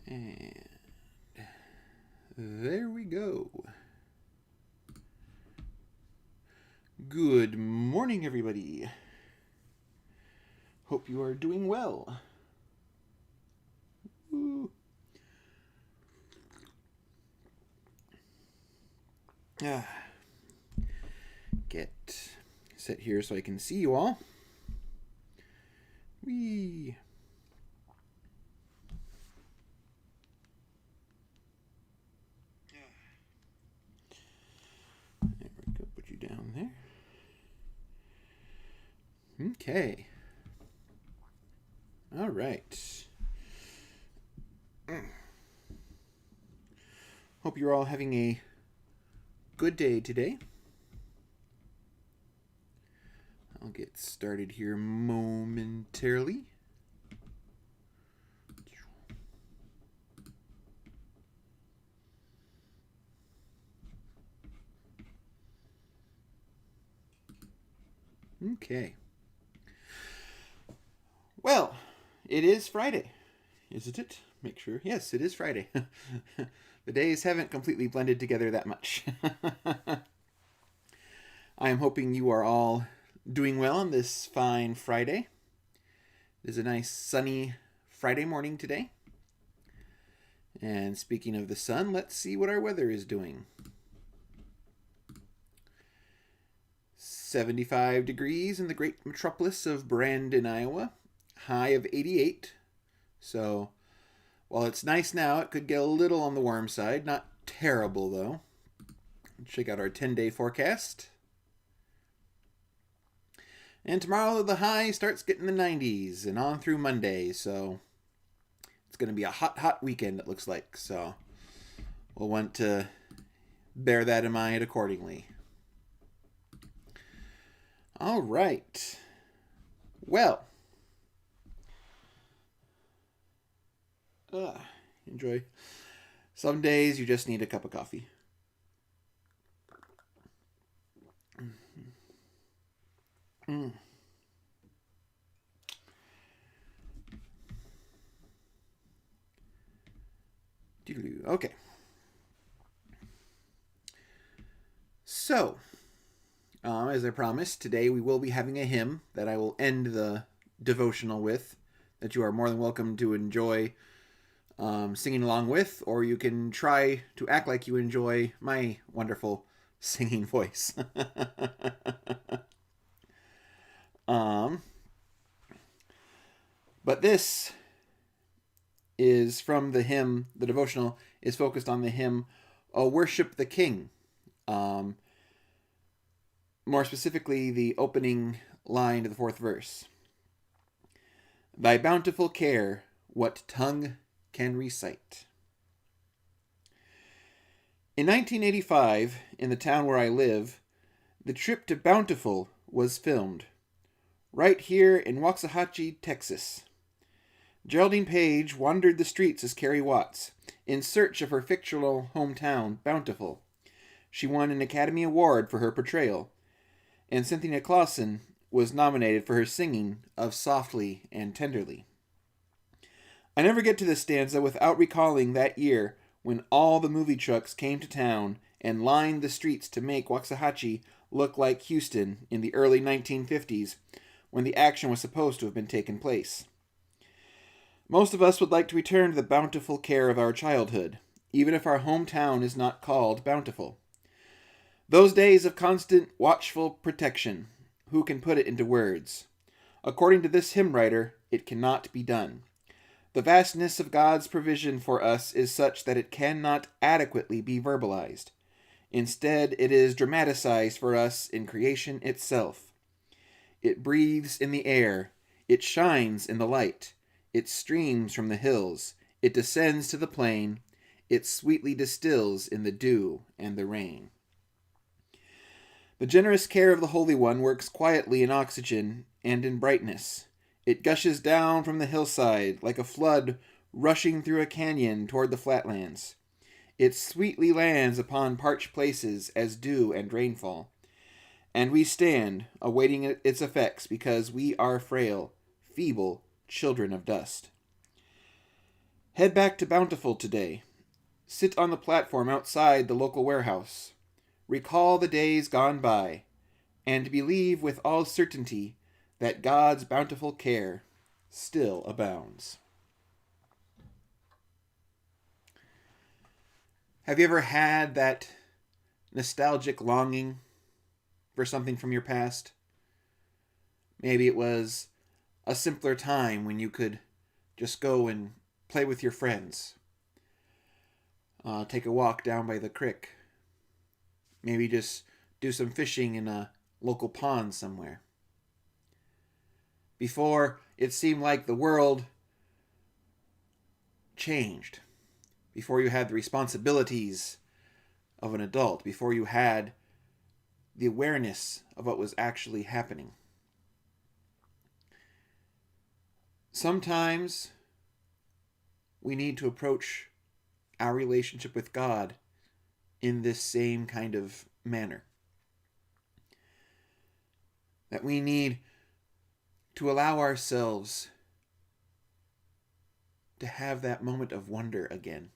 And there we go. Good morning, everybody. Hope you are doing well. Woo. Get set here so I can see you all. Whee. There we go. Put you down there. Okay. All right. Hope you're all having a good day today. I'll get started here momentarily. Okay. Well, it is Friday, isn't it? Make sure. Yes, it is Friday. The days haven't completely blended together that much. I am hoping you are all doing well on this fine Friday. It is a nice sunny Friday morning today. And speaking of the sun, let's see what our weather is doing. 75 degrees in the great metropolis of Brandon, Iowa. High of 88. So, while it's nice now, it could get a little on the warm side. Not terrible, though. Check out our 10-day forecast. And tomorrow the high starts getting the 90s and on through Monday. So, it's going to be a hot, hot weekend, it looks like. So, we'll want to bear that in mind accordingly. All right. Well. Enjoy. Some days you just need a cup of coffee. Okay. So, as I promised, today we will be having a hymn that I will end the devotional with, that you are more than welcome to enjoy singing along with, or you can try to act like you enjoy my wonderful singing voice. But this is from the hymn. The devotional is focused on the hymn, "O Worship the King." More specifically, the opening line to the fourth verse. Thy bountiful care, what tongue can recite? In 1985, in the town where I live, the trip to Bountiful was filmed. Right here in Waxahachie, Texas. Geraldine Page wandered the streets as Carrie Watts, in search of her fictional hometown, Bountiful. She won an Academy Award for her portrayal, and Cynthia Clausen was nominated for her singing of Softly and Tenderly. I never get to this stanza without recalling that year when all the movie trucks came to town and lined the streets to make Waxahachie look like Houston in the early 1950s, when the action was supposed to have been taking place. Most of us would like to return to the bountiful care of our childhood, even if our hometown is not called Bountiful. Those days of constant, watchful protection, who can put it into words? According to this hymn writer, it cannot be done. The vastness of God's provision for us is such that it cannot adequately be verbalized. Instead, it is dramatized for us in creation itself. It breathes in the air. It shines in the light. It streams from the hills. It descends to the plain. It sweetly distills in the dew and the rain. The generous care of the Holy One works quietly in oxygen and in brightness. It gushes down from the hillside like a flood rushing through a canyon toward the flatlands. It sweetly lands upon parched places as dew and rainfall. And we stand, awaiting its effects, because we are frail, feeble children of dust. Head back to Bountiful today. Sit on the platform outside the local warehouse. Recall the days gone by, and believe with all certainty that God's bountiful care still abounds. Have you ever had that nostalgic longing for something from your past? Maybe it was a simpler time when you could just go and play with your friends. Take a walk down by the creek. Maybe just do some fishing in a local pond somewhere. Before it seemed like the world changed. Before you had the responsibilities of an adult. Before you had the awareness of what was actually happening. Sometimes we need to approach our relationship with God in this same kind of manner. That we need to allow ourselves to have that moment of wonder again.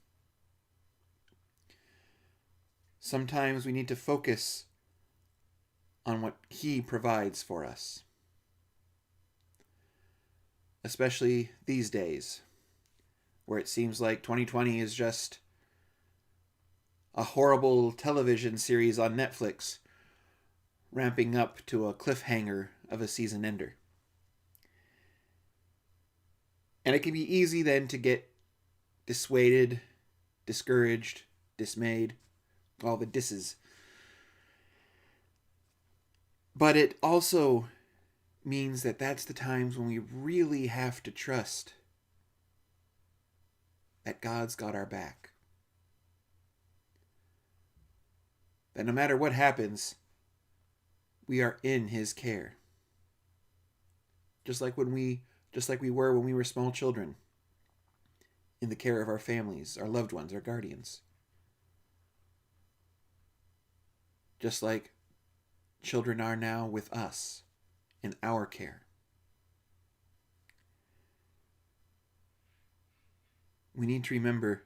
Sometimes we need to focus on what He provides for us. Especially these days, where it seems like 2020 is just a horrible television series on Netflix, ramping up to a cliffhanger of a season ender. And it can be easy then to get dissuaded, discouraged, dismayed, all the disses. But it also means that that's the times when we really have to trust that God's got our back. That no matter what happens, we are in His care. Just like we were when we were small children, in the care of our families, our loved ones, our guardians. Just like children are now with us in our care. We need to remember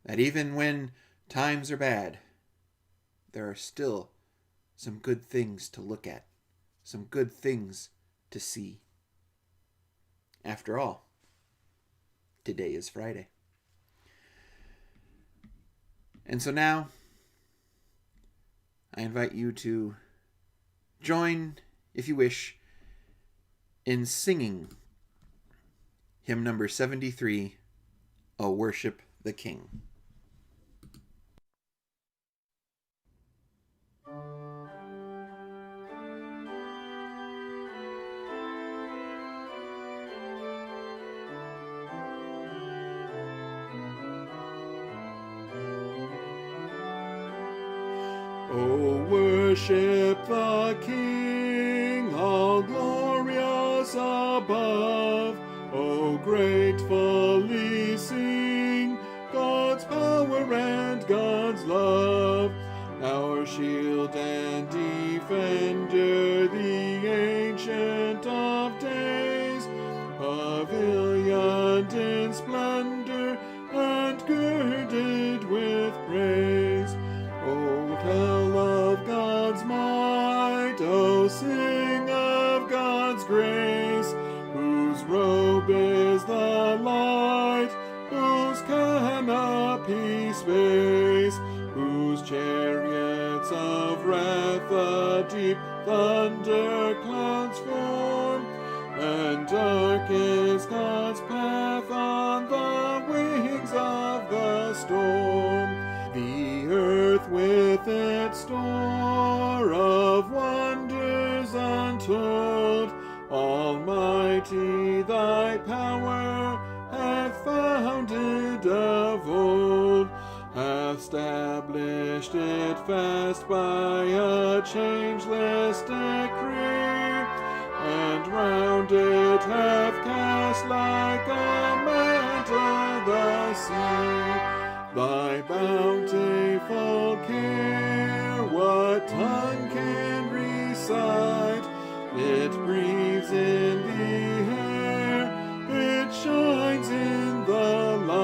that even when times are bad, there are still some good things to look at, some good things to see. After all, today is Friday. And so now, I invite you to join, if you wish, in singing hymn number 73, O Worship the King. O worship the King, all glorious above. O gratefully sing God's power and God's love. Our shield and defender, the Ancient of Days, pavilioned in splendor and girded with praise. O tell of God's might, O sing of God's grace, whose robe is the light, whose canopy space, whose chariots of wrath the deep thunder clouds form, and dark is God's path on the wings of the storm. The earth with its store of wonders untold, Almighty thy power hath founded of old, hath established it fast by a changeless decree, and round it hath cast like a mantle the sea. Thy bountiful care, what tongue can recite? It breathes in the air, it shines in the light.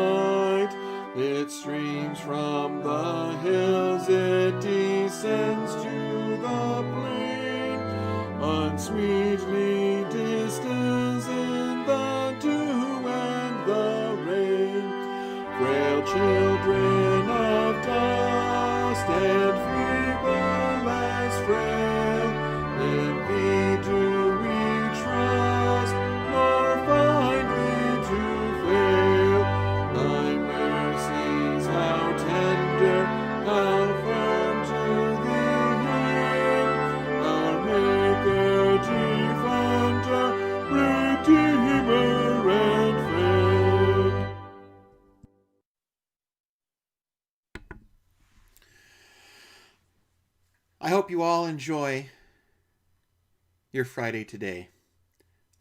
and feeble as frail. In thee do we trust, nor find thee to fail. Thy mercies, how tender, how firm to thee yield. Our Maker, Defender, Redeemer, and Friend. I hope you all enjoy your Friday today.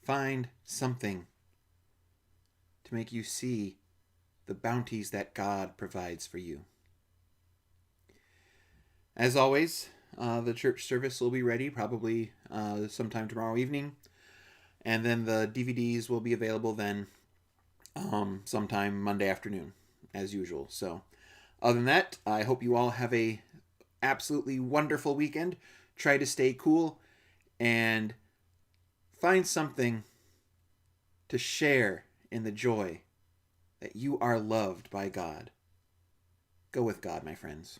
Find something to make you see the bounties that God provides for you. As always, the church service will be ready probably sometime tomorrow evening, and then the DVDs will be available then sometime Monday afternoon, as usual. So, other than that, I hope you all have a absolutely wonderful weekend. Try to stay cool and find something to share in the joy that you are loved by God. Go with God, my friends.